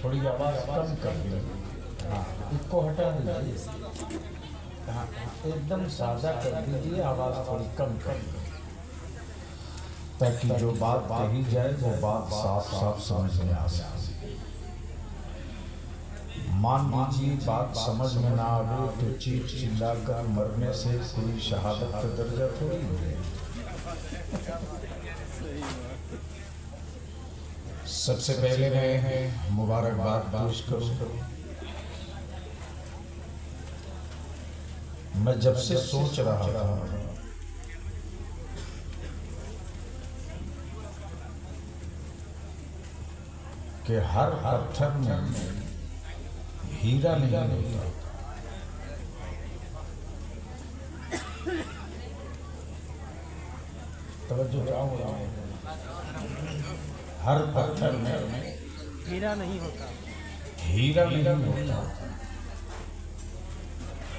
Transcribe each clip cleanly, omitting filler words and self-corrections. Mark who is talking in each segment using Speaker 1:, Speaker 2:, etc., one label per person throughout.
Speaker 1: थोड़ी आवाज कम कर दीजिए, हाँ इसको हटा दीजिए, हाँ एकदम सादा कर दीजिए, आवाज थोड़ी कम कर ताकि जो बात कही जाए वो बात साफ साफ समझ में आ सके। मान लीजिए बात समझ में ना आवे तो चीख चिल्लाकर मरने से कोई शहादत का दर्जा थोड़ी है। सबसे पहले मैं मुबारकबाद पेश करूं। मैं जब से सोच रहा था कि हर पत्थर में हीरा नहीं होता, तवज्जो चाहूंगा, हर पत्थर में
Speaker 2: हीरा नहीं होता,
Speaker 1: हीरा नहीं होता।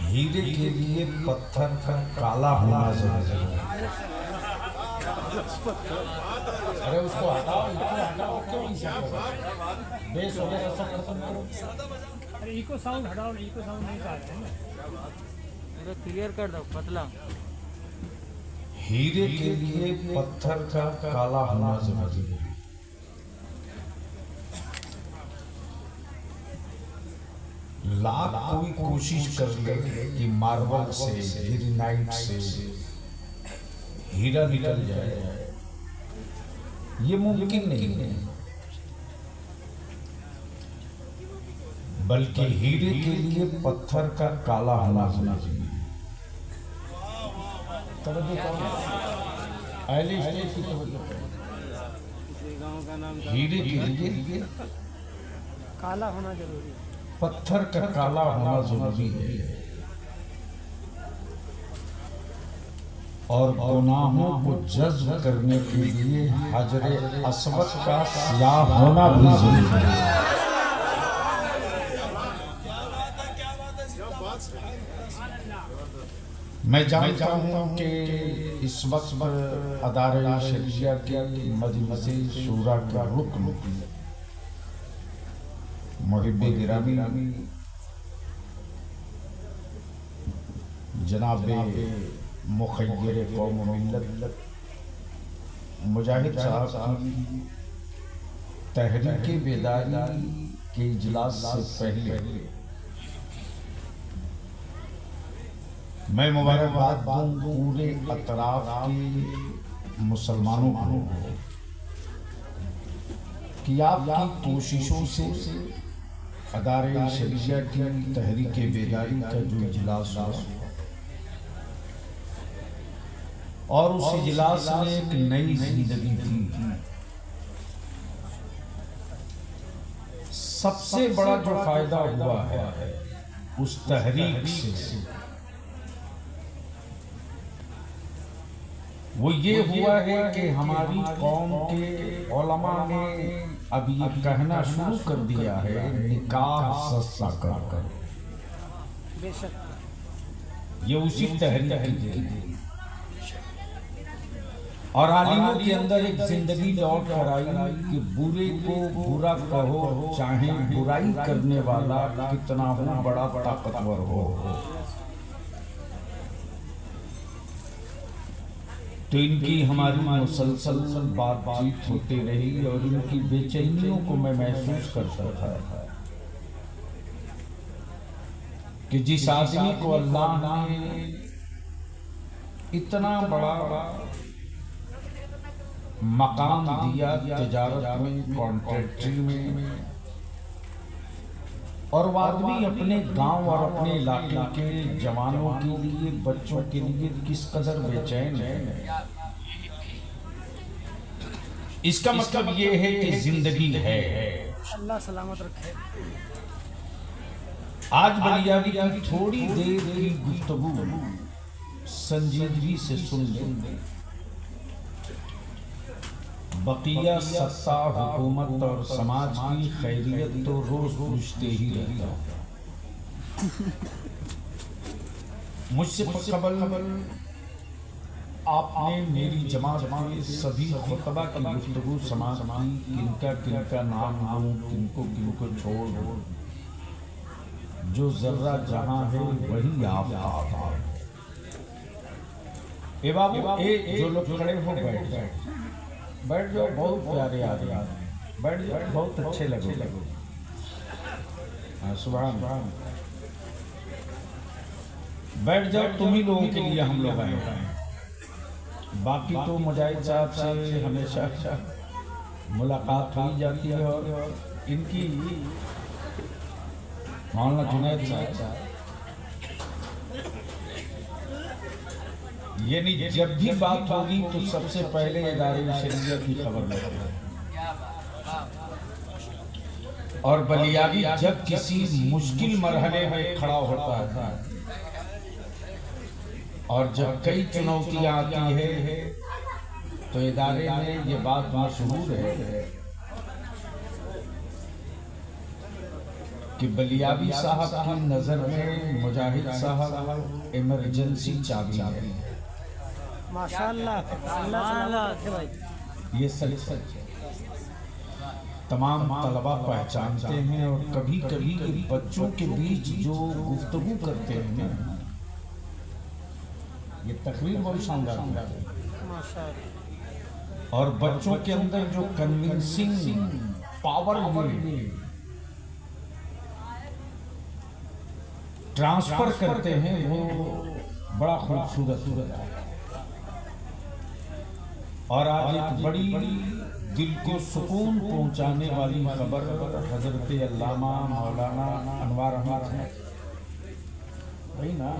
Speaker 1: हीरे के लिए पत्थर का काला होना जरूरी है। अरे उसको हटाओ, क्यों नहीं सकते? बेस हो गया, सब खत्म करो।
Speaker 2: अरे इको साउंड हटाओ, इको साउंड नहीं आ रहा है ना,
Speaker 3: पूरा क्लियर कर दो पतला।
Speaker 1: हीरे के लिए पत्थर का काला होना जरूरी है। लाख कोई कोशिश कर ले कि मार्बल से, ग्रेनाइट से हीरा निकल जाए, ये मुमकिन नहीं है। बल्कि हीरे के लिए पत्थर का काला होना चाहिए। हीरे के लिए
Speaker 2: काला होना जरूरी है,
Speaker 1: पत्थर का काला होना जरूरी है। और गुनाहों को जज्ब करने के लिए हजरे अस्वद का स्याह होना भी जरूरी है। मैं जानता हूँ कि इस वक्त अदारे शरिया के मजलिस शूरा का रुकन मुहिब्बे गिरामी जनाबे मुखय्यर कौम मिल्लत मुजाहिद साहब की तहरीक बेदारी के इजलास से पहले मैं मुबारकबाद दूं पूरे अतराफ के मुसलमानों को कि आपकी कोशिशों से अदारे शरिया की तहरीक बेदारी का जो इजलास हुआ और उस इजलास में एक नई जिंदगी थी। सबसे बड़ा जो फायदा हुआ है उस तहरीक से वो ये हुआ है कि हमारी कौम के उलमा ने अब ये कहना शुरू कर दिया है निकाह सस्ता कर।
Speaker 2: बेशक
Speaker 1: ये उसी तहरीक की और आलिमों के अंदर एक जिंदगी लौट कर आई कि बुरे को बुरा कहो, चाहे बुराई करने वाला कितना हो बड़ा ताकतवर हो। तो इनकी हमारी मुसलसल बातचीत होती रही और इनकी बेचैनियों को मैं महसूस करता था कि जिस आदमी को अल्लाह ने इतना बड़ा मकाम दिया तिजारत में, कॉन्ट्रैक्टरी में, और वो आदमी अपने गांव और अपने इलाके के जवानों के लिए, बच्चों के लिए किस कदर बेचैन है। इसका मतलब ये है कि जिंदगी है।
Speaker 2: अल्लाह सलामत रखे।
Speaker 1: आज बलियावी की थोड़ी देर की गुफ्तगू संजीदगी से सुन ले। बकिया सत्ता, हुकूमत और समाज की खैरियत तो रोज पूछते ही रहता। मुझसे कबल आपने मेरी जमात के सभी खुतबा की गुफ्तगू समाज की, किनका किनका नाम लूं, किनको किनको छोड़, जो जर्रा जहां है वही आफताब है। ए बाबू, ए जो लोग खड़े हो बैठ जाओ, बहुत प्यारे आदमी हैं, बैठ जाओ, बहुत अच्छे लगे। सुभान बैठ जाओ, तुम ही लोगों के लिए हम लोग आए हैं। बाकी तो मुजाहिद साहब से हमेशा मुलाकात हो जाती है और इनकी मौलाना जुनैद साहब, यानी जब भी बात होगी तो सबसे पहले इदारे शरीयत की खबर लेते हैं। और बलियावी जब किसी मुश्किल मरहले में खड़ा होता है और जब कई चुनौतियां आती है तो इदारे में ये बात मशहूर है कि बलियावी साहब की नजर में मुजाहिद साहब इमरजेंसी चाबी है।
Speaker 2: माशाअल्लाह,
Speaker 1: ये सच है। तमाम तलबा पहचानते हैं और कभी कभी बच्चों के बीच जो गुफ्तगू करते हैं, ये तकरीर बहुत शानदार है। और बच्चों के अंदर जो कन्विंसिंग पावर ट्रांसफर करते हैं वो बड़ा खूबसूरत होता है। और आज एक बड़ी दिल को सुकून पहुंचाने वाली खबर हजरत अल्लामा मौलाना अनवार अहमद ना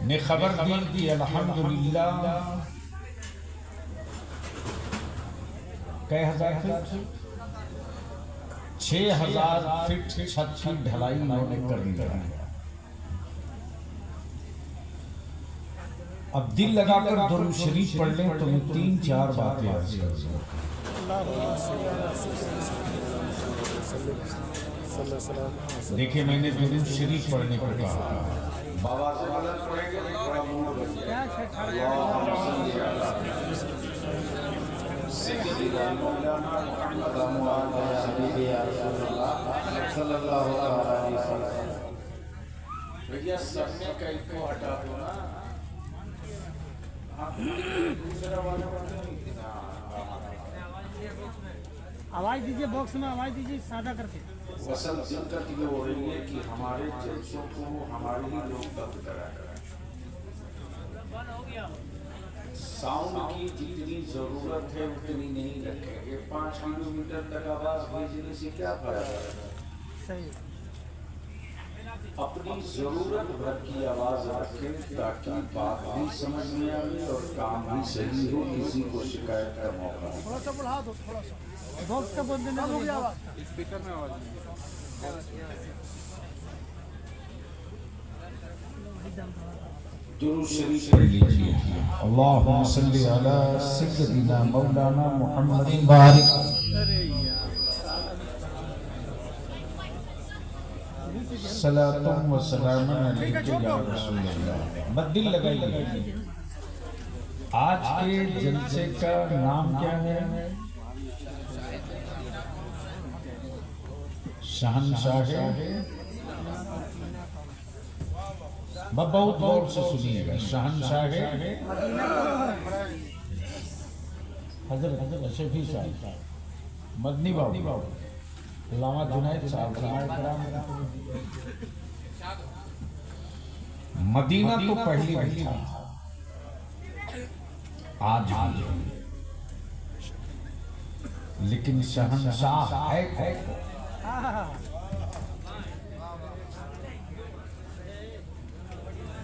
Speaker 1: ने खबर दी कि अल्हम्दुलिल्लाह कई हजार फीट 6000 फीट छत की ढलाई उन्होंने कर ली है। अब दिल लगाकर दुरूद शरीफ पढ़ लें तो मैं 3-4 बातें अर्ज कर दूं। देखिए, मैंने दुरूद शरीफ पढ़ने को कहा, बाबा से गलत पढ़ेंगे थोड़ा मूड बन भैया सबने कई को हटा दो ना।
Speaker 2: आवाज दीजिए, बॉक्स में आवाज दीजिए सादा करके।
Speaker 1: असल दिक्कत ये हो रही है कि हमारे जलसों को हमारे ही लोग बंद करा कर साउंड की जितनी जरूरत है उतनी नहीं रखेंगे। 5 किलोमीटर तक आवाज भेजने से क्या फायदा है?
Speaker 2: सही।
Speaker 1: अपनी जरूरत भर की आवाज रखें ताकि बात भी समझ में आए और काम भी सही हो, किसी को शिकायत का मौका हो।
Speaker 2: थोड़ा सा बढ़ा दो, थोड़ा सा बॉक्स का बंद नहीं हो गया,
Speaker 3: स्पीकर में आवाज
Speaker 1: दुरूद शरीफ पढ़ लीजिए। अल्लाहुम्मा सल्ली अला सय्यदिना मौलाना मुहम्मदिन बारिक सलातुम व सलामुन अलैका या रसूलल्लाह। बदिल लगाइए। आज के जलसे का नाम क्या है? शहंशाह। बहुत गौर से सुनिएगा। शहंशाह हजरत शफी साहब, मदनी बाबू, अल्लामा जुनैद साहब, मदीना तो पहली भी था, आज भी, लेकिन शहंशाह है।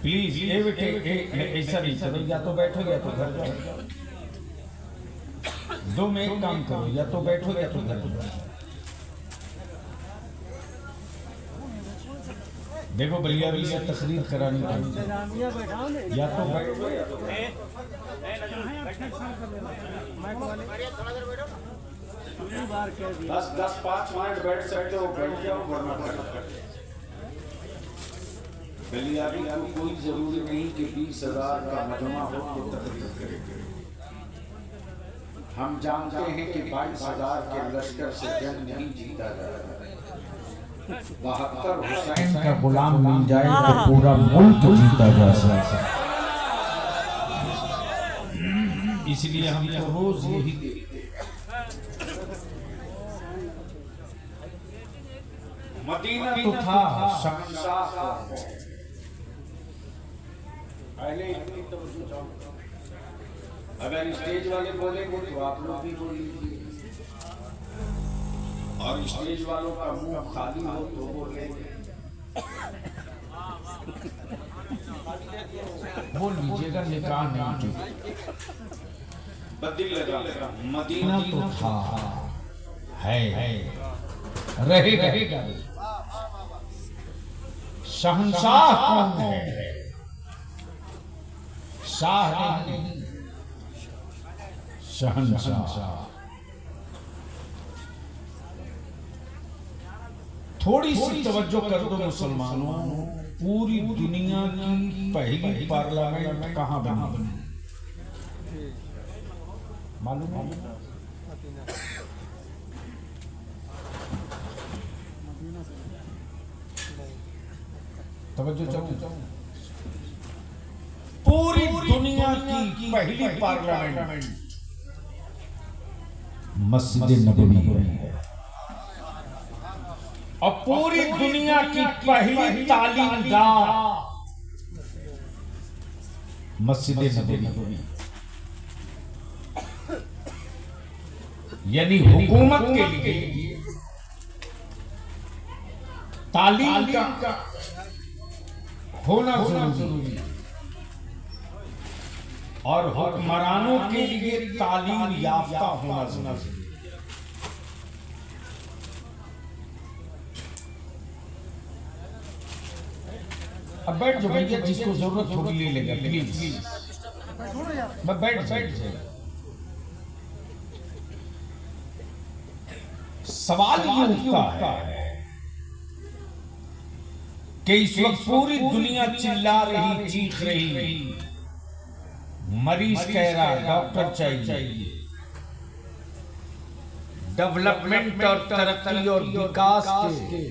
Speaker 1: प्लीज ये बेटे ऐसा नहीं करो, या तो बैठो या तो घर जाओ। दो में एक काम करो, या तो बैठो या तो बैठो। देखो बलियावी से तकरीर करानी पड़ेगी, या तो बैठो या तो दस 5 मिनट बैठ सकते हो, बैठ जाओ, वरना बलियावी को कोई जरूरी नहीं कि 20,000 का मजमा हो तो तकरीर करेंगे। हम जानते हैं कि 22,000 के लश्कर से जंग नहीं जीता जाता। 72 हुसैन का गुलाम मिल जाए तो पूरा मुल्क जीता जा सकता है। इसलिए हम तो रोज यही देखते हैं। मदीना तो था शहंशाह का। पहले इतनी तवज्जो चाहो, अगर स्टेज वाले बोलेंगे तो आप लोग भी बोल लीजिए, और स्टेज वालों का मुंह खाली हो तो बोलेंगे। बोल लीजिएगा, निकाह नहीं टूटे। बदल लगा, मदीना तो था, है, रहेगा। शहंशाह कौन है? शाह नहीं, शहंशाह। थोड़ी सी तवज्जो कर दो मुसलमानों, पूरी दुनिया की पहली पार्लियामेंट कहाँ बनी? मालूम है? तवज्जो चाहो। पूरी दुनिया की पहली पार्लियामेंट मस्जिद नबवी है, और पूरी दुनिया की पहली तालीमगाह मस्जिद नबवी। यानी हुकूमत के लिए तालीम का होना जरूरी, और हुक्मरानों के लिए तालीम याफ्ता होना जरूरी। अब बैठ जाओ भैया, जिसको जरूरत होगी ले लेगा, प्लीज। मैं बैठ जाए। सवाल ये उठता है कि इस वक्त पूरी दुनिया चिल्ला रही, चीख रही, मरीज कह रहा डॉक्टर चाहिए, डेवलपमेंट और तरक्की और विकास के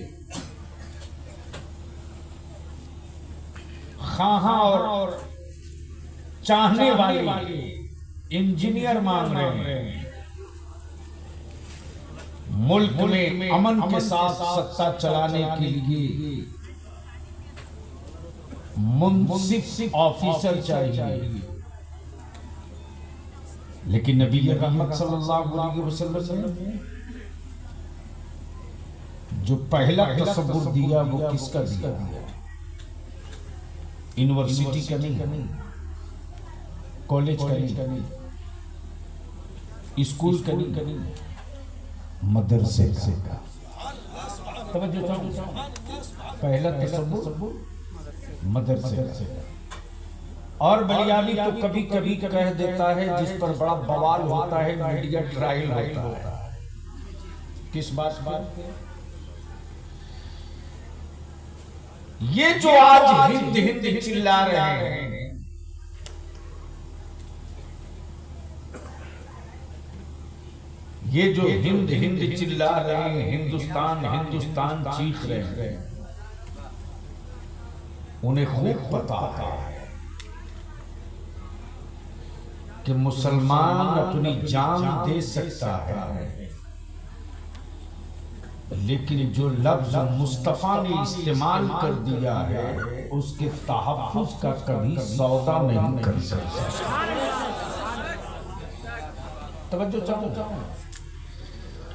Speaker 1: खाहा और चाहने वाले इंजीनियर मांग रहे हैं। मुल्क में अमन के साथ सत्ता चलाने के लिए मुंसिफ ऑफिसर चाहिए। लेकिन नबी रहमत सल्लल्लाहु अलैहि वसल्लम ने जो पहला तसव्वुर दिया वो किसका दिया? यूनिवर्सिटी का नहीं, कॉलेज का नहीं, स्कूल का नहीं, मदरसे का। तवज्जो चाहो, पहला तसव्वुर मदरसे का। और बलियावी तो कभी कभी कह देता है, जिस पर बड़ा बवाल होता है, मीडिया ट्रायल होता है। किस बात पर? ये जो आज हिंद हिंद चिल्ला रहे हैं, ये जो हिंद हिंद चिल्ला रहे हैं, हिंदुस्तान हिंदुस्तान चीख रहे हैं, उन्हें खूब पता है कि मुसलमान अपनी जान दे सकता है, लेकिन जो लफ्ज मुस्तफा ने इस्तेमाल कर दिया है उसके तहफ्फुज़ का कभी सौदा नहीं कर सकता। तवज्जो चाहो।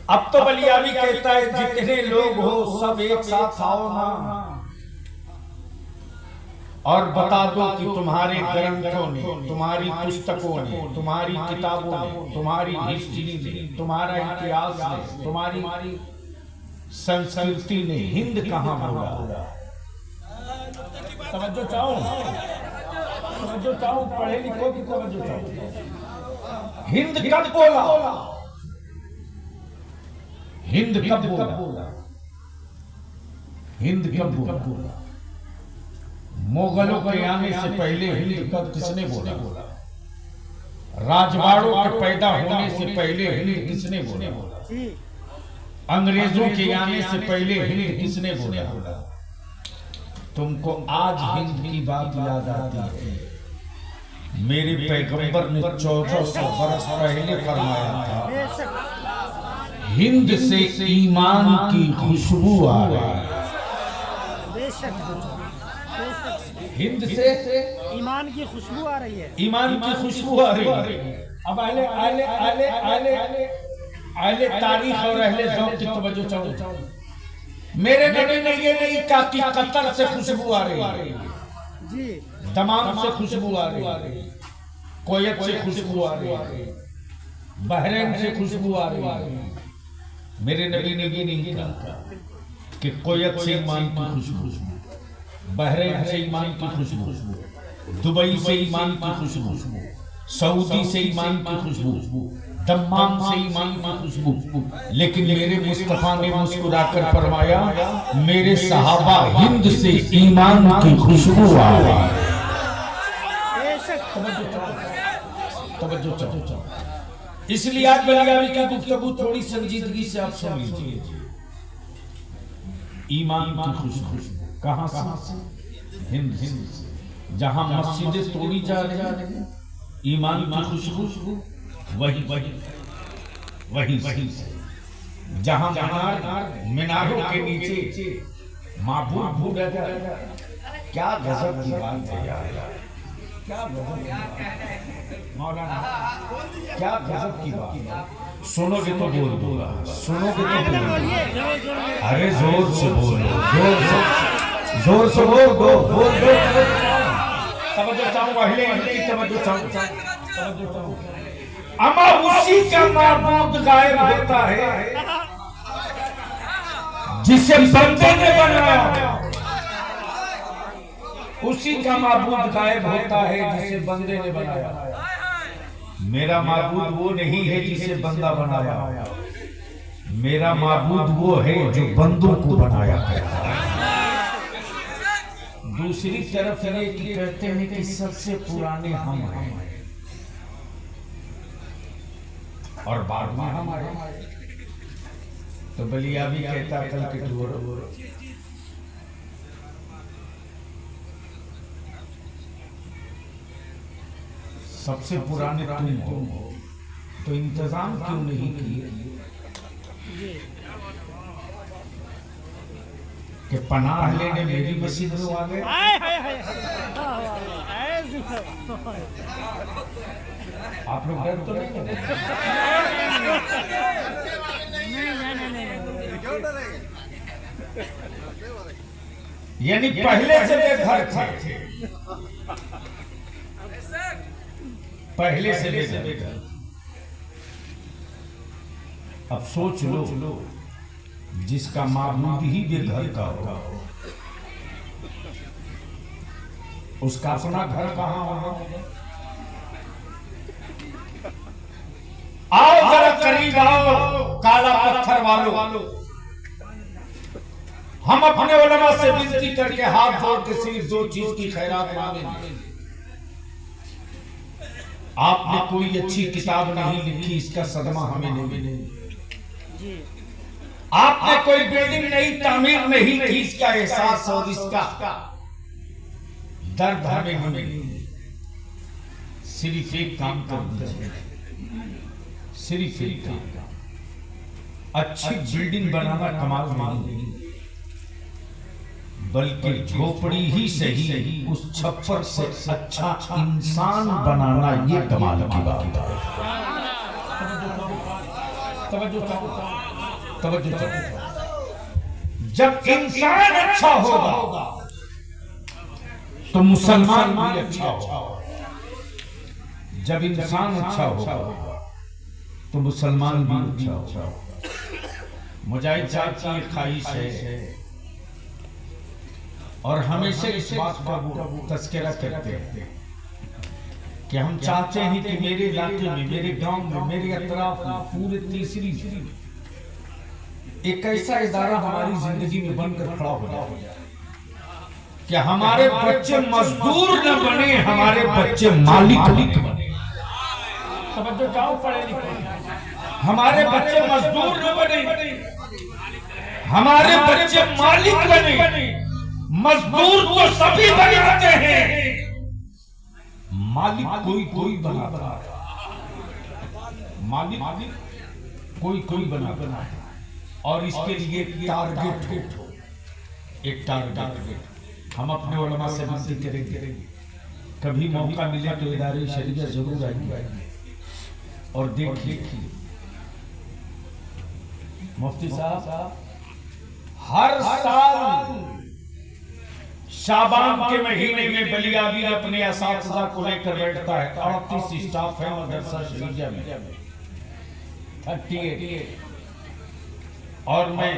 Speaker 1: अब तो बलियावी कहता है जितने लोग हो सब एक साथ आओ ना, और बता दो कि तुम्हारे ग्रंथों ने, तुम्हारी पुस्तकों ने, तुम्हारी किताबों ने, तुम्हारी हिस्ट्री ने, तुम्हारा इतिहास ने, तुम्हारी संस्कृति ने हिंद कहाँ बोला? तवज्जो चाहो, तवज्जो चाहो, पढ़े लिखो की तवज्जो चाहो। हिंद कब बोला? हिंद कब बोला? हिंद कब बोला? मुगलों के आने से पहले हिंद कब किसने बोला? राजवाड़ों के पैदा होने से पहले हिंद किसने बोला? अंग्रेजों के आने से पहले हिंद किसने बोला? तुमको आज हिंद की बात याद आती है? मेरे पैगंबर ने 1400 वर्ष पहले फरमाया था, हिंद से ईमान की खुशबू आ रही है। हिंद से
Speaker 2: ईमान की खुशबू आ रही है।
Speaker 1: ईमान की खुशबू आ रही है। अब अहले तारीख और अहले ज़ौक़ की तवज्जो चाहो। मेरे नबी ने ये नहीं कहा कि कतर से खुशबू आ रही है
Speaker 2: जी,
Speaker 1: दमाम से खुशबू आ रही है, कोयत से खुशबू आ रही है, बहरीन से खुशबू आ रही है। मेरे नबी ने ये नहीं कहा कि कोयत से ईमान की खुशबू, बहरीन से ईमान की खुशबू, दुबई से ईमान की खुशबू, सऊदी से ईमान की खुशबू, दम्माम से ईमान की खुशबू। लेकिन मेरे मुस्तफा ने मुस्कुराकर फरमाया, मेरे सहाबा हिंद से ईमान की खुशबू आ रही है। इसलिए आज बलियावी की गुफ्तगू थोड़ी संजीदगी से आप सुन लीजिए। ईमान की खुशबू कहां से? हिंद से। जहां मस्जिदें तोड़ी जा रही है, ईमान की खुशबू वही जहां मीनारों के नीचे माबूद भूल जाता। क्या गजब की बात है यार, क्या गजब की बात मौलाना, क्या गजब की बात। सुनोगे तो बोल दूंगा, सुनोगे तो बोल। अरे जोर से बोलो, जोर से बोल। तवज्जो चाहो, अहले हिंद की तवज्जो चाहो। अमा उसी का माबूद गायब होता है जिसे बंदे ने बनाया। उसी का माबूद गायब होता है जिसे बंदे ने बनाया। मेरा माबूद वो नहीं है जिसे बंदा बनाया, मेरा माबूद वो है जो बंदों को बनाया है। दूसरी तरफ ये कि कहते हैं कि सबसे पुराने हम हैं और बाद में हम आए। तो बलिया भी कहता कल के टोर, सबसे पुराने तुम हो, तो इंतजाम क्यों नहीं किए कि पनाह लेने मेरी मस्जिद में आ गए? आप लोग डर तो नहीं? यानी पहले से बेघर थे, पहले से बेघर। अब सोच लो, जिसका माबूद ही बेघर का हो, उसका अपना घर कहां होगा? आओ जरा करीब आओ काला पत्थर वालों, हम अपने उलमा से विनती करके हाथ जोड़ के सिर्फ दो चीज की खैरात मांगेंगे। आपने कोई अच्छी किताब नहीं लिखी, इसका सदमा हमें नहीं मिले। आपने कोई बिल्डिंग नहीं तामीर नहीं की, इसका एहसास और इसका दर्द हमें नहीं मिले। सिर्फ एक काम कर दीजिए, सिर्फ एक काम, अच्छी बिल्डिंग बनाना कमाल नहीं, बल्कि झोपड़ी ही सही उस छप्पर से अच्छा इंसान बनाना ये कमाल की बात है। तवज्जो। जब इंसान अच्छा होगा तो मुसलमान भी अच्छा हो। जब इंसान अच्छा होगा तो मुसलमान भी अच्छा हो। मुजाहिद साहब की एक ख्वाहिश है और हमेशा इस बात का वो तस्करा करते हैं कि हम चाहते हैं कि मेरे इलाके में, मेरे गांव में, मेरे अतराफ में, पूरे तीसरी एक ऐसा इदारा हमारी जिंदगी में बनकर खड़ा हो जाए कि हमारे बच्चे मजदूर न बने, हमारे बच्चे मालिक बने।
Speaker 2: समझो जाओ पढ़े लिखे,
Speaker 1: हमारे बच्चे मजदूर न बने, हमारे बच्चे मालिक बने। मजदूर तो सभी बनाते हैं, मालिक कोई बनाता है। मालिक कोई बनाता है। और इसके लिए टारगेट हो, एक टारगेट। हम अपने उलमा से विनती करेंगे, कभी मौका मिले तो इदारे शरीयत जरूर आएंगे और देखिए मुफ्ती साहब हर साल शाबान के महीने में बलियाबी अपने असातिज़ा को लेकर बैठता है। 38 स्टाफ है मदरसा शरीया में, 38। और मैं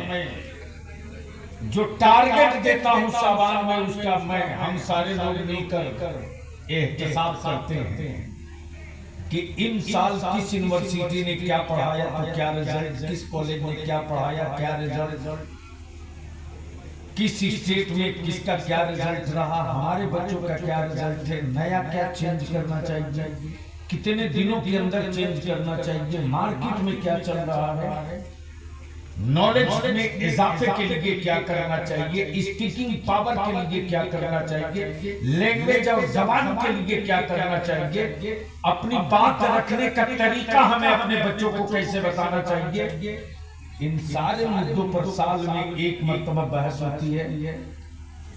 Speaker 1: जो टारगेट देता हूं शाबान में, उसका हम सारे लोग मिलकर एहतिसाब करते हैं कि इन साल किस यूनिवर्सिटी ने क्या पढ़ाया तो क्या रिजल्ट, किस कॉलेज ने क्या पढ़ाया क्या रिजल्ट, किस स्टेट में किसका क्या रिजल्ट रहा, हमारे बच्चों का क्या रिजल्ट है, नया क्या चेंज करना चाहिए, कितने दिनों के अंदर चेंज करना चाहिए, मार्केट में क्या चल रहा है, नॉलेज में इजाफे के लिए क्या करना चाहिए, स्पीकिंग पावर के लिए क्या करना चाहिए, लैंग्वेज और जबान के लिए क्या करना चाहिए, अपनी बात रखने का तरीका हमें अपने बच्चों को कैसे बताना चाहिए। इन सारे मुद्दों पर साल में एक मर्तबा बहस होती है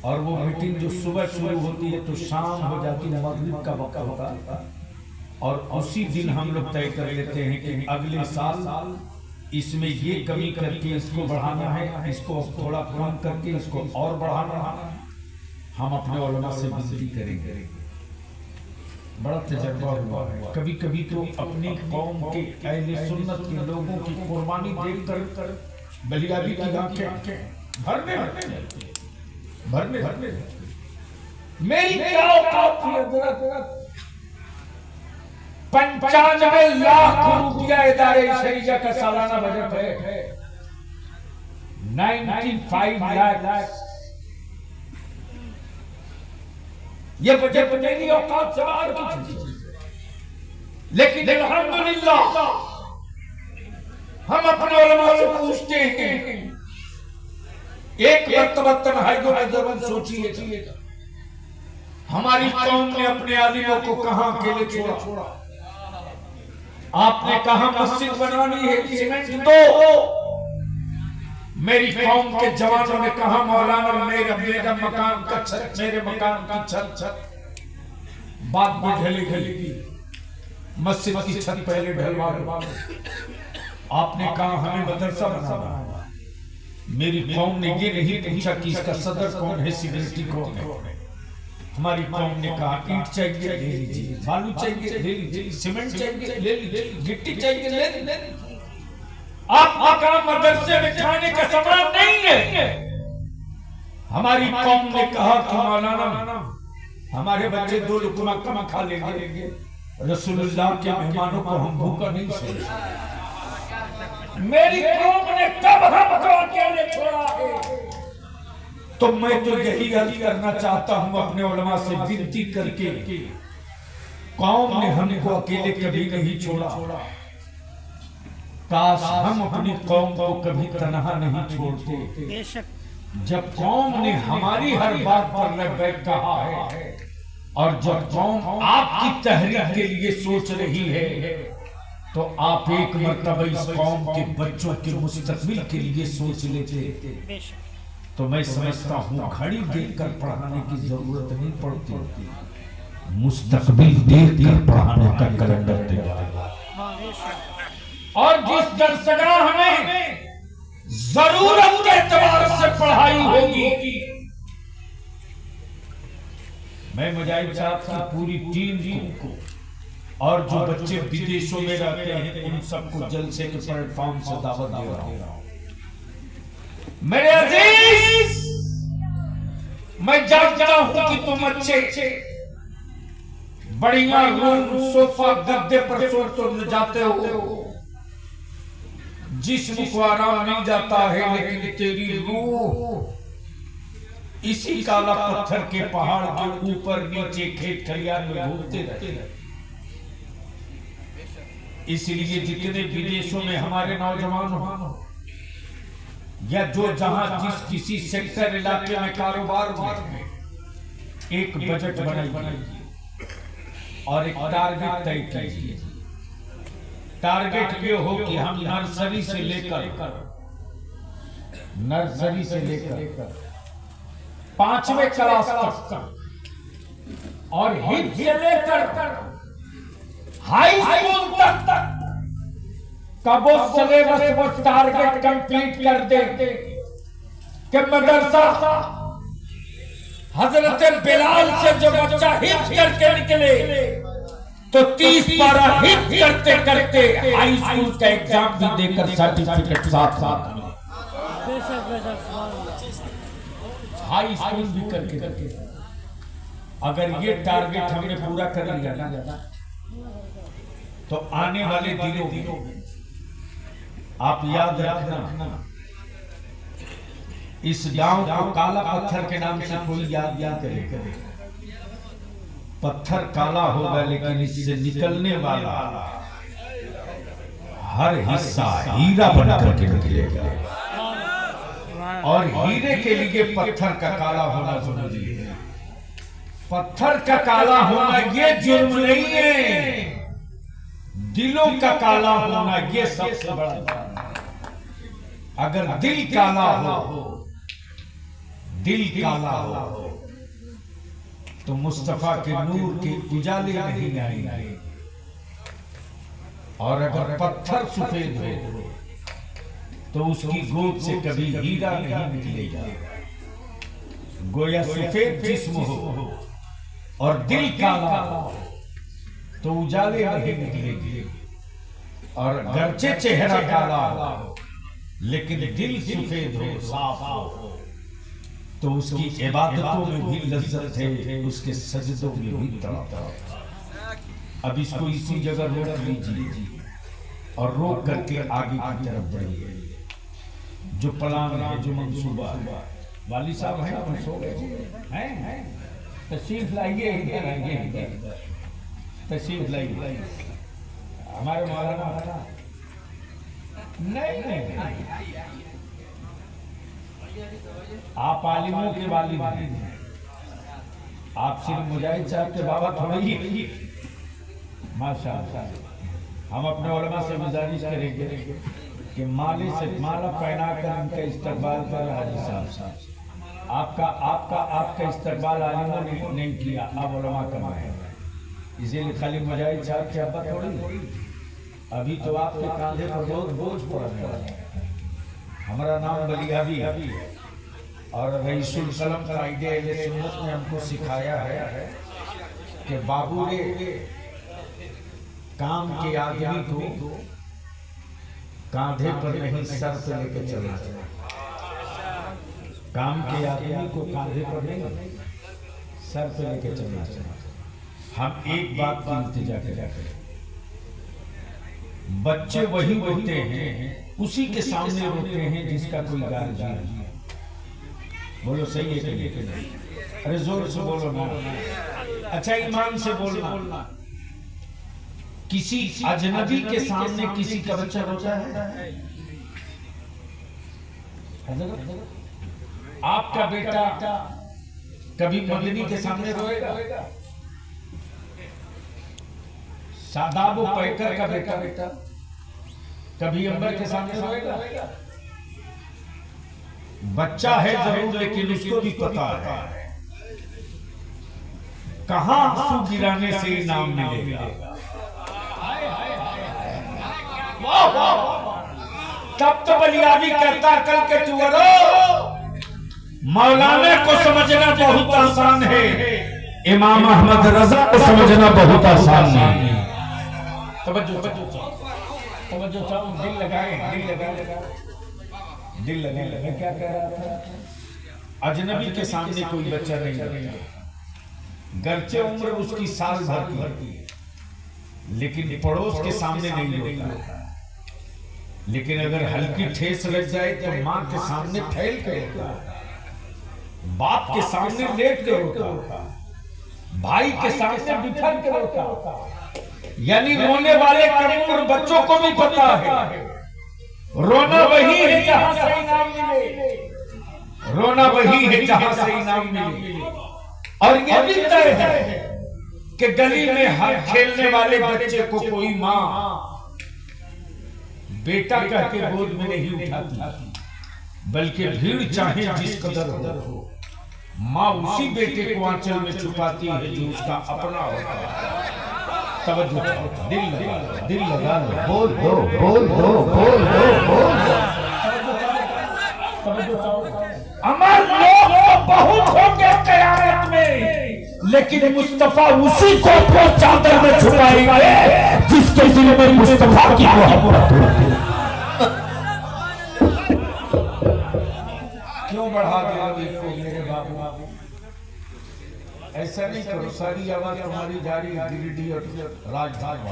Speaker 1: और वो मीटिंग जो सुबह शुरू होती है तो शाम हो जाती है, मगरिब का वक्त होता है। और उसी दिन हम लोग तय कर लेते हैं कि अगले साल इसमें ये कमी करके इसको बढ़ाना है, इसको थोड़ा कम करके इसको और बढ़ाना है। हम अपने उलमा से विनती करेंगे। बड़ा तजर्बा हुआ है, कभी कभी तो अपनी कौम के अहले सुन्नत के लोगों की कुर्बानी देखकर बलियाबी की आंखें भरने मेरी क्या औकात थी हज़रत। 95 लाख रुपया इदारे शरीया का सालाना बजट है, 95 लाख। ये बजट मेरी औकात से बाहर की चीज, लेकिन अल्हम्दुलिल्लाह हम अपने उलमा से पूछते हैं। एक मर्तबा तन्हाइयों में जरूर सोचिए, हमारी कौम ने अपने आलिमों को कहां अकेले छोड़ा। आपने कहा मस्जिद बनवानी है, सीमेंट दो। मेरी कौम के जवानों ने कहा मौलाना मेरा मकान का छत, मेरे मकान की छत बाद में ढलेगी, मस्जिद की छत पहले ढलवा दो। आपने कहा हमें मदरसा बनाना। मेरी कौम ने ये नहीं पूछा कि इसका सदर कौन है, सेक्रेटरी कौन है। हमारी कौम ने कहा ईंट चाहिए ले लीजिए, बालू चाहिए ले लीजिए, सीमेंट चाहिए ले लीजिए, गिट्टी चाहिए ले लीजिए। आपका काम मदरसे में खाने का सामान नहीं है। हमारी कौम ने कहा कि मौलाना हमारे बच्चे 2 लुकमा कम खा लेंगे, रसूलुल्लाह के मेहमानों को हम भूखा नहीं छोड़ेंगे। मेरी कौम ने कब हमको अकेले छोड़ा है? तो मैं तो यही अर्ज करना चाहता हूं अपने उलमा से विनती करके, कौम ने हमको अकेले कभी नहीं छोड़ा। काश हम अपनी कौम को कभी तनहा नहीं छोड़ते। जब कौम ने हमारी हर बात पर लबैक कहा है और जब कौम आपकी तहरीक के लिए सोच रही है तो आप एक मर्तबा इस कौम के बच्चों के मुस्तकबिल के लिए सोच लेते। तो मैं समझता हूँ घड़ी देखकर पढ़ाने की जरूरत नहीं पड़ती, मुस्तकबिल देखकर पढ़ाने का कैलेंडर तैयार। और जिस दरसगाह में जरूरत के एतबार से पढ़ाई होगी, मैं मुजाहिद साहब की पूरी टीम को और जो बच्चे विदेशों में रहते हैं उन सबको जलसे के प्लेटफॉर्म से दावत दे रहा हूं। मेरे अजीज, मैं जानता हूं कि तुम अच्छे बढ़िया रूम सोफा गद्दे पर सो तो न जाते हो, जिस्म को आराम मिल जाता है, लेकिन तेरी रूह इसी काला पत्थर के पहाड़ के ऊपर नीचे खेत खलियान में घूमते रहते। इसलिए जितने विदेशों में हमारे नौजवान हो या जो जहां जिस किसी सेक्टर इलाके में कारोबार में एक बजट बनाइए और एक टारगेट तय कीजिए। टारगेट ये हो कि हम नर्सरी से लेकर 5वें क्लास तक और हिफ्ज से लेकर हाई स्कूल तक का वो सिलेबस वो टारगेट कंप्लीट कर दे कि मदरसा हजरत बिलाल से जो बच्चा हिफ्ज करके निकले तो 30 पारा हिफ्ज करते करते हाई स्कूल का एग्जाम भी देकर सर्टिफिकेट साथ हाई स्कूल भी करके अगर ये टारगेट हमने पूरा कर लिया ना तो आने वाले दिनों आप याद रखना, इस गांव को काला पत्थर के नाम से कोई याद करेगा। पत्थर काला होगा लेकिन इससे निकलने वाला हर हिस्सा हीरा बनकर के निकलेगा। और हीरे के लिए पत्थर का काला होना जरूरी है। पत्थर का काला होना ये जुर्म नहीं है, दिलों का काला होना ये सबसे बड़ा। अगर दिल काला हो तो मुस्तफा के नूर के उजाले नहीं आएंगे। और अगर पत्थर सफेद हो तो उसकी गोद से कभी हीरा नहीं निकलेगा। गोया सफेद जिस्म हो और दिल काला हो तो उजाले नहीं निकलेंगे। और गर्चे चेहरा काला हो लेकिन दिल सफेद हो, साफ हो, तो उसकी इबादतों में भी लज्जत है, उसके सजदों में भी तड़प। अब इसको इसी जगह रोक लीजिए और रोक करके आगे की तरफ बढ़िए। जो प्लान है, जो मंसूबा है, वाली साहब हैं सो गए हैं, तशरीफ लाइए, इधर आइए, तशरीफ लाइए। हमारे मौलाना नहीं, आप आलिमों के वालिद हैं, आप सिर्फ मुजाहिद साहब के बाबा थोड़े ही। माशाअल्लाह, हम अपने उलमा से गुजारिश करेंगे कि माले से माला पहनाकर इनका इस्तकबाल कर। हाजी साहब आपका इस्तकबाल आलिमों ने नहीं किया, अब उलमा करवाए। इसीलिए खाली मुजाहिद साहब के अब्बा थोड़ी, अभी तो आपके कांधे पर बहुत बोझ पड़ रहा है। हमारा नाम बलियाबी है और रईसुल कलम का आइडिया सुन्नत ने हमको सिखाया है कि बाबू ने काम के आदमी को कांधे पर नहीं सर पे लेके चलना चाहिए। काम के आदमी को कांधे पर नहीं सर पे लेके चलना चाहिए। हम एक बात की इल्तिजा करें, बच्चे वही होते हैं, उसी के सामने रोते हैं जिसका कोई गार्जियन नहीं। बोलो सही है कि नहीं? अरे जोर से बोलो ना, अच्छा ईमान से बोलना। किसी अजनबी के सामने किसी का बच्चा रोता है? आपका बेटा कभी मदनी के सामने रोएगा? सादाब पैकर का बेटा कभी अंबर के सामने रोएगा? बच्चा है जरूर, लेकिन उसको भी पता है कहां आंसू गिराने से इनाम मिलेगा। तब तो बलियाबी कहता कल के तुअरो, मौलाना को समझना बहुत आसान है, इमाम अहमद रजा को समझना बहुत आसान नहीं है। तवज्जो चाहो, दिल लगाए, दिल लगाए। क्या कह रहा था? अजनबी के सामने कोई बच्चा नहीं रहता, गर्चे उम्र उसकी साल भर की, लेकिन पड़ोस के सामने नहीं होता। लेकिन अगर हल्की ठेस लग जाए तो माँ के सामने फैल के होता, बाप के सामने लेट के होता, भाई के सामने बिखर के होता। यानी रोने वाले कमजोर बच्चों को भी पता है रोना वही है जहां से इनाम मिले, रोना वही है जहां से इनाम मिले। और ये भी तय है कि गली में हर खेलने वाले बच्चे को कोई माँ बेटा कह के गोद में नहीं उठाती, बल्कि भीड़ चाहे जिस कदर हो, माँ उसी बेटे को आंचल में छुपाती है जो उसका अपना होता है। तवज्जो, दिल लगा लो, बोल दो। अमर लोग तो बहुत होंगे क़यामत में, लेकिन मुस्तफा उसी को अपने चादर में छुपाएंगे जिसके दिल में मुस्तफा की मोहब्बत होती है। क्यों बढ़ा दिया मेरे बाबू? ऐसा नहीं करो, सारी आवाज तुम्हारी जा रही है गिरिडीह और राजधानी।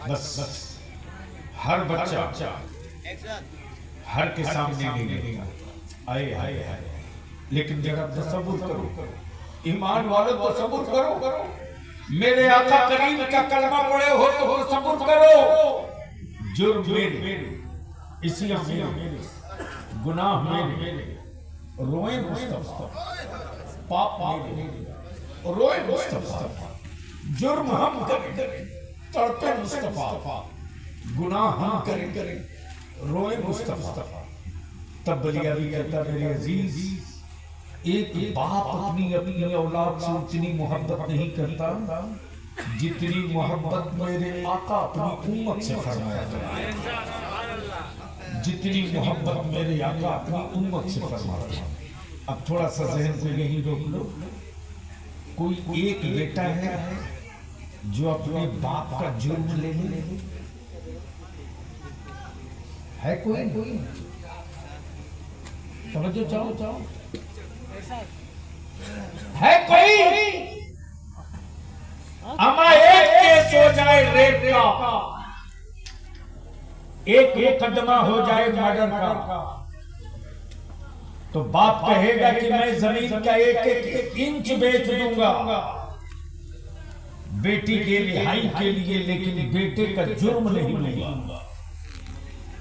Speaker 1: बस हर बच्चा हर के सामने नहीं आए, लेकिन जरा तसव्वुर करो, ईमान वालों तसव्वुर करो, मेरे आका करीम का कलमा पढ़े हो तो तसव्वुर करो। जुर्म मेरे, इसियां मेरे, गुनाह मेरे, रोए मुस्तफा, पाप मेरे, रोए मुस्तफा, जुर्म हम करें, तड़पे मुस्तफा, गुनाह हम करें, रोए मुस्तफा। तब बलियारी कहता मेरे अजीज, एक बाप अपनी औलाद से उतनी मोहब्बत नहीं करता जितनी मोहब्बत मेरे आका अपनी उम्मत से फरमाया, जितनी मोहब्बत मेरे आका अपनी उम्मत से फरमाते हैं। अब थोड़ा सा जहन को यहीं रोक लो। कोई एक बेटा है जो अपने बाप का जुर्म ले ले? है कोई? समझो, चाहो है कोई? अमा एक केस हो जाए रेप का, एक मुकदमा हो जाए मर्डर का, तो बाप कहेगा कि मैं जमीन का एक इंच बेच दूंगा बेटी के रिहाई के लिए, लेकिन बेटे का जुर्म नहीं लूंगा।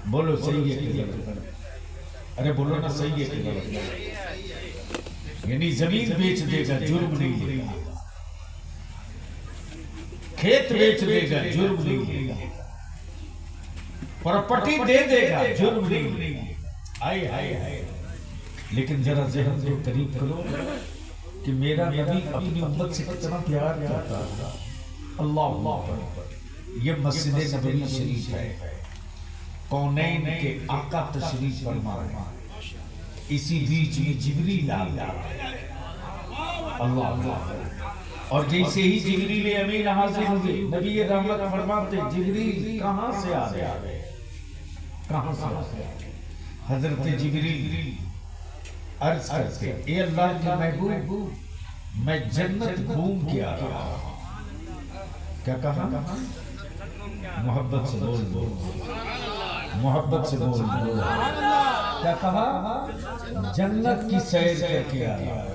Speaker 1: बोलो सही है कि गलत? अरे बोलो ना, सही है कि गलत? यानी जमीन बेच देगा, जुर्म नहीं लेगा, खेत बेच देगा, जुर्म नहीं लेगा, प्रॉपर्टी दे देगा, जुर्म नहीं। आए लेकिन जरा ज़हन को करीब करो कि मेरा नबी अपनी उम्मत से कितना प्यार करता था। अल्लाह अकबर। ये मस्जिद नबवी शरीफ है, कौनैन के आका तशरीफ फरमा है, इसी बीच में जिब्रील आ गया। अल्लाह। और जैसे ही जिब्रील अमीन हाजिर हुए, नबी रहमत फरमाते जिब्रील कहां से आ गया? कहां से? हजरत जिब्रील अर्ज करते, ए अल्लाह के महबूब, मैं जन्नत घूम के आ रहा हूं। क्या कहा? मोहब्बत से बोल, मोहब्बत से बोल। क्या कहा? जन्नत की सैर करके आ रहा हूं।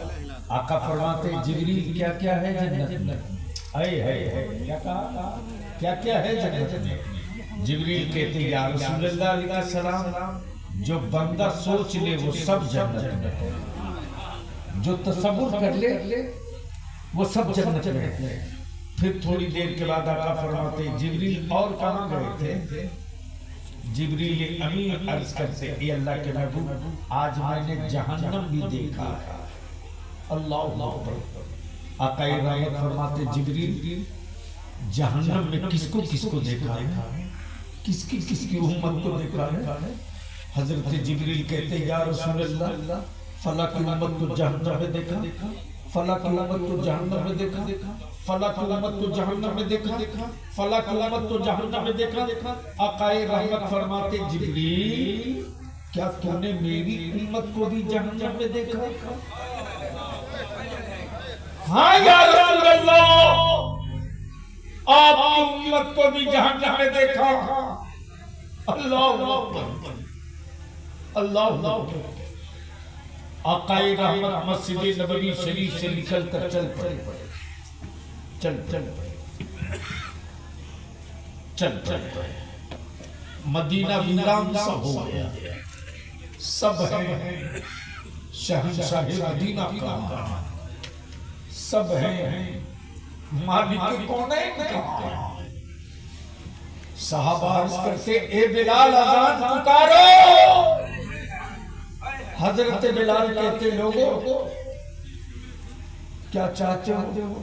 Speaker 1: आका फरमाते जिब्रील क्या क्या है जन्नत में? है क्या कहा? क्या क्या है जन्नत में? जिब्रील कहते या रसूलुल्लाह अलैहि सलाम, जो बंदा सोच ले वो सब जन्नत में है, जो तसव्वुर कर ले वो सब जन्नत में है। फिर थोड़ी देर के बाद आका फरमाते जिब्रील और कहां गए थे? जिब्रील अमीन अर्ज करते, ए अल्लाह के महबूब, आज मैंने जहन्नम भी देखा है। अल्लाह अकबर। आका रहमत फरमाते जिब्रील, जहन्नम में किसको किसको देखा है? किसकी उम्मत को देखा है? हजरत जिब्रील कहते या रसूलल्लाह, फला की उम्मत को जहन्नम में देखा, फला की उम्मत को जहन्नम में देखा, फला की उम्मत को जहन्नम में देखा, फला की उम्मत को जहन्नम में देखा। आकाए रहमत फरमाते जिब्रील क्या तूने मेरी उम्मत को भी जहन्नम में देखा? हाँ या रसूल अल्लाह, आपकी उम्मत को भी जहन्नम में देखा। अल्लाह अल्लाह। आकाए रहमत मस्जिद नबवी शरीफ से निकल कर चल पड़े, चल चल चल चल मदीना वीरान सा हो गया। सब है शहंशाह मदीना का, सब है मालिक कौनैन का। सहाबा अर्ज करते ए बिलाल अजान पुकारो। हजरत बिलाल कहते लोगों क्या चाहते हो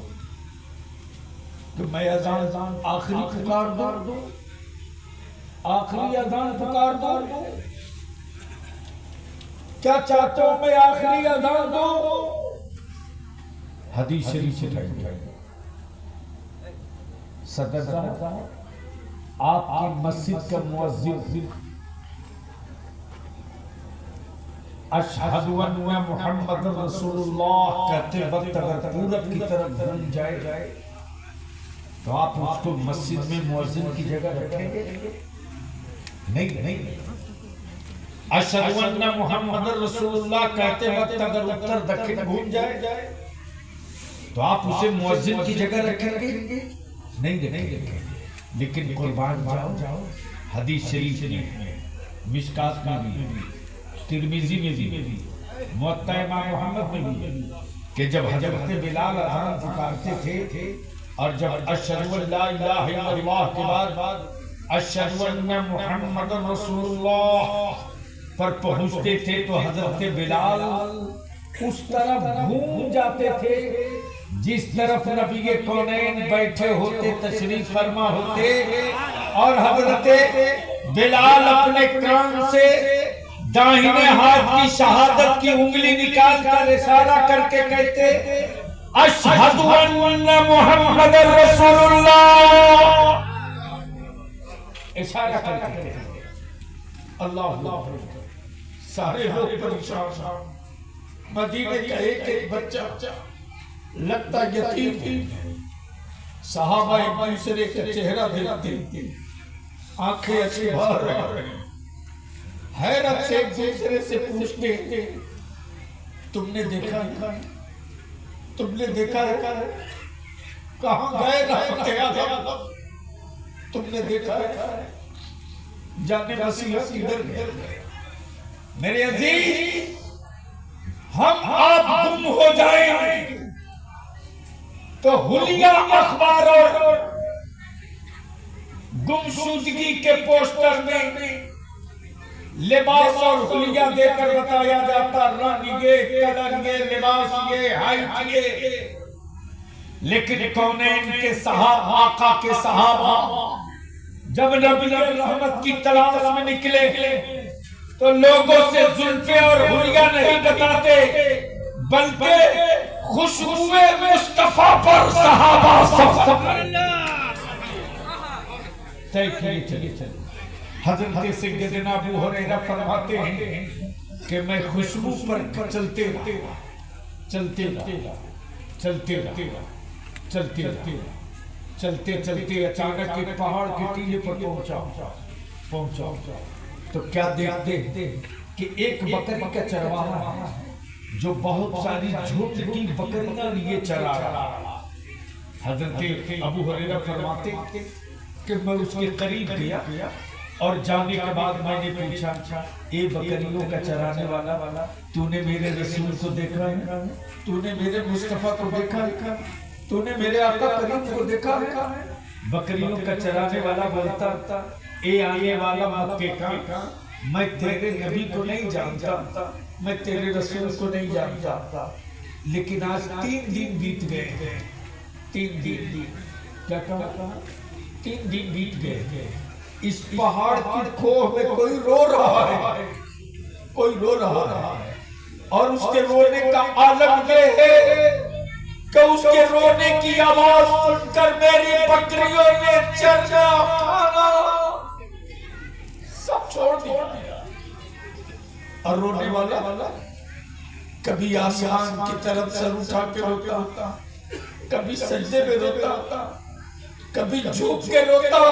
Speaker 1: कि मैं अजान आखिरी पुकार दूं, आखिरी अजान पुकार दूं? क्या चाहते हो मैं आखिरी अजान दूं? हदीस शरीफ से सदर साहब आपकी मस्जिद का मुअज्जिन अशहदु अन्ना मुहम्मद रसूलुल्लाह कहते वक्त अगर पूरब की तरफ घूम जाए तो आप उसको मस्जिद में मुअज्जिन की जगह रखेंगे? नहीं। अशहदु अन्ना मुहम्मद रसूलुल्लाह कहते वक्त अगर उत्तर दक्षिण घूम जाए तो आप उसे मुअज्जिन की जगह रखेंगे? नहीं रखेंगे। लेकिन कुर्बान जाओ हदीस शरीफ में, मिशकात में भी, तिरमिजी में भी, मुअत्ता इमाम मोहम्मद में भी कि जब हजरत बिलाल अज़ान पुकारते थे और जब अशहदु अल्ला इलाहा इल्लल्लाह के बाद अशहदु अन्ना मुहम्मदुर रसूलुल्लाह पर पहुंचते थे तो हजरत बिलाल उस तरफ घूम जाते थे जिस तरफ नबी के कौनैन बैठे होते, तशरीफ फरमा होते। और हजरत बिलाल अपने कान से दाहिने हाथ की शहादत की उंगली निकाल कर इशारा करके कहते अशहदु अन्ना मुहम्मदुर रसूलुल्लाह, इशारा करके। अल्लाह। सारे लोग परेशान। मदीने का एक बच्चा लगता यतीम, सहाबा एक दूसरे का चेहरा देखते, आंखें अच्छी भर हैरत से एक दूसरे से पूछते तुमने देखा है? कहाँ गए रहते? तुमने देखा है? जाने मसीहा किधर गए? मेरे अजीज, हम आप गुम हो जाएंगे तो हुलिया अखबार और गुमशुदगी के पोस्टर में लिबास और हुलिया देकर बताया जाता रंग ये, कलर ये, लिबास ये, हाइट ये। लेकिन कौनैन के सहाबा, आका के सहाबा जब नबी रहमत की तलाश में निकले तो लोगों से जुल्फे और हुलिया नहीं बताते बल्कि खुशबुए मुस्तफा पर सहाबा चले। हजरत सैयदना अबू हुरैरा फरमाते हैं कि मैं खुशबू पर चलते अचानक एक पहाड़ के टीले पर पहुंचा तो क्या देखते कि एक बकरी का चरवाहा जो बहुत सारी झुंड की बकरियां लिए चरा रहा। हजरत अबू हुरैरा फरमाते कि मैं उसके करीब गया और जाने के बाद मैंने पूछा ए बकरियों का चराने वाला, तूने मेरे रसूल को देखा है? तूने मेरे मुस्तफा को देखा है? तूने मेरे आका करीम को देखा है? बकरियों का चराने वाला बोलता ए आने वाला मक्के का, मैं तेरे नबी को नहीं जानता, मैं तेरे रसूल को नहीं जानता, लेकिन आज 3 दिन बीत गए। 3 दिन क्या कहा? 3 दिन बीत गए। इस पहाड़ की खोह में कोई रो रहा है, कोई रो रहा है। और उसके रोने का आलम ये है कि उसके रोने की आवाज सुनकर मेरी बकरियों ने चरना खाना सब छोड़ दिया। और रोने वाला कभी आसमान की तरफ सर उठा के रोता, कभी सजदे में रोता, कभी झुक के रोता,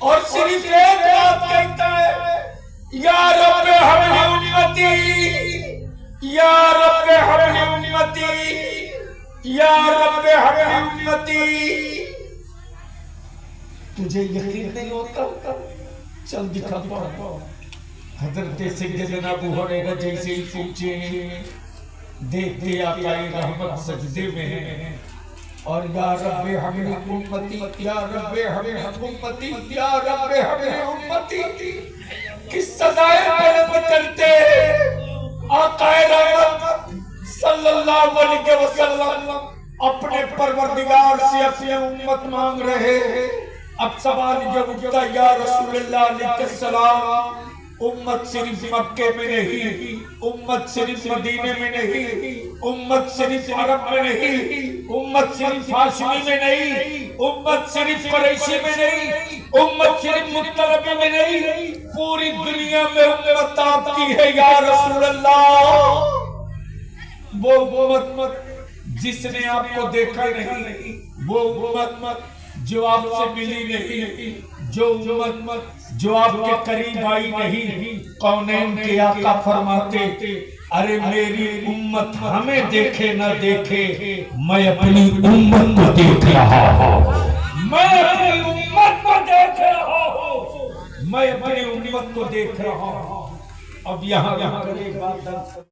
Speaker 1: और सिर्फ एक बात कहता है, या रब हमने उम्मती, या रब हमने उम्मती, या रब हमने उम्मती। तुझे यकीन नहीं होता? चल दिखा पाओ। हजरत सैयदना अबू हुरैरा जैसे ही पूछे, देखते आकाए रहमत सजदे में है, और या रब्बे हमें उम्मती, या रब्बे हमें उम्मती, या रब्बे हमें उम्मती की सदाएं बुलंद करते आकाए रहमत सल्लल्लाहु अलैहि वसल्लम अपने परवरदिगार से अपनी उम्मत मांग रहे हैं। अब सवाल ये उठता, या रसूलुल्लाह अलैहिस्सलाम, उम्मत सिर्फ मक्के में नहीं, उम्मत सिर्फ मदीने में नहीं, उम्मत सिर्फ अरब में नहीं, उम्मत सिर्फ हाशमी में नहीं, उम्मत सिर्फ कुरैशी में नहीं, उम्मत सिर्फ मुत्तलबी में नहीं, पूरी दुनिया में उम्मत आपकी है या रसूल अल्लाह। वो उम्मत जिसने आपको देखा नहीं, वो उम्मत जो आपसे मिली नहीं, जो उम्मत जो आपके करीब आई नहीं। कौनैन के आका फरमाते, अरे मेरी उम्मत हमें देखे न देखे, मैं अपनी उम्मत को देख रहा हूँ, मैं अपनी उम्मत को देख रहा हूँ, मैं अपनी उम्मत को देख रहा हूँ। अब यहाँ एक बात